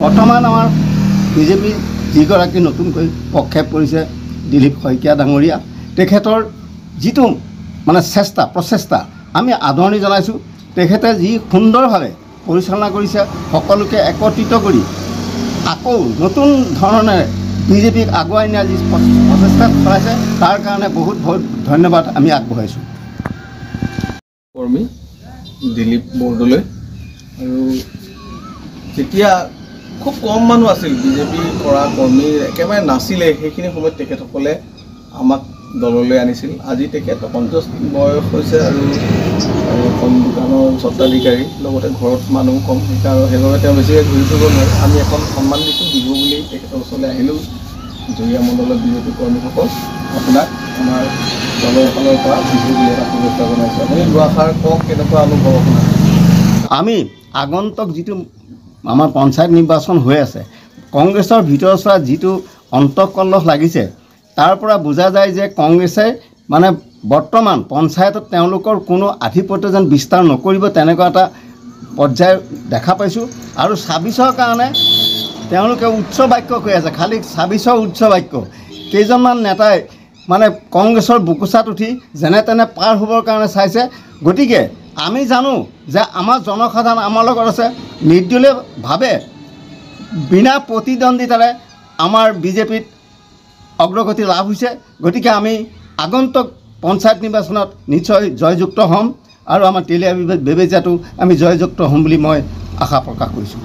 বৰ্তমান আমাৰ বিজেপি যিগৰাকী নতুনকৈ প্ৰক্ষেপ কৰিছে দিলীপ শইকীয়া ডাঙৰীয়া, তেখেতৰ যিটো মানে প্ৰচেষ্টা আমি আদৰণি জনাইছোঁ। তেখেতে যি সুন্দৰভাৱে পৰিচালনা কৰিছে, সকলোকে একত্ৰিত কৰি আকৌ নতুন ধৰণে বিজেপিক আগুৱাই নিয়াৰ যি প্ৰচেষ্টা চলাইছে, তাৰ কাৰণে বহুত বহুত ধন্যবাদ আমি আগবঢ়াইছোঁ। কৰ্মী দিলীপ বৰদলৈ, আৰু যেতিয়া খুব কম মানুহ আছিল বিজেপি কৰা কৰ্মী, একেবাৰে নাছিলে, সেইখিনি সময়ত তেখেতসকলে আমাক দললৈ আনিছিল। আজি তেখেত অকণ জাষ্ট বয়স হৈছে আৰু এখন দোকানৰ স্বত্বাধিকাৰী, লগতে ঘৰত মানুহ কম, সেইবাবে তেওঁ বেছিকৈ ঘূৰি ফুৰিব নোৱাৰে। আমি এখন সন্মান দিছোঁ, দিব বুলি তেখেতৰ ওচৰলৈ আহিলোঁ। জৰিয়া মণ্ডলৰ বিজেপি কৰ্মীসকল, আপোনাক আমাৰ দলৰ ফালৰ পৰা বিহু বুলি এটা শুভেচ্ছা জনাইছোঁ। আপুনি দুআষাৰ কওক, কেনেকুৱা অনুভৱ আপোনাৰ? আমি আগন্তুক যিটো আমাৰ পঞ্চায়ত নিৰ্বাচন হৈ আছে, কংগ্ৰেছৰ ভিতৰচোৱা যিটো অন্তঃকলহ লাগিছে, তাৰ পৰা বুজা যায় যে কংগ্ৰেছে মানে বৰ্তমান পঞ্চায়তত তেওঁলোকৰ কোনো আধিপত্য যেন বিস্তাৰ নকৰিব, তেনেকুৱা এটা পৰ্যায় দেখা পাইছোঁ। আৰু ২৬ৰ কাৰণে তেওঁলোকে উচ্চ বাক্য কৈ আছে, খালি ২৬ৰ উচ্চ বাক্য। কেইজনমান নেতাই মানে কংগ্ৰেছৰ বুকুচাত উঠি যেনে তেনে পাৰ হ'বৰ কাৰণে চাইছে। গতিকে আমি জানো যে আমাৰ জনসাধাৰণ আমাৰ লগত আছে, নিৰ্দলীয়ভাৱে বিনা প্ৰতিদ্বন্দ্বিতাৰে আমাৰ বিজেপিত অগ্ৰগতি লাভ হৈছে। গতিকে আমি আগন্তুক পঞ্চায়ত নিৰ্বাচনত নিশ্চয় জয়যুক্ত হ'ম, আৰু আমাৰ তেলীয়া বেবেজীয়াতো আমি জয়যুক্ত হ'ম বুলি মই আশা প্ৰকাশ কৰিছোঁ।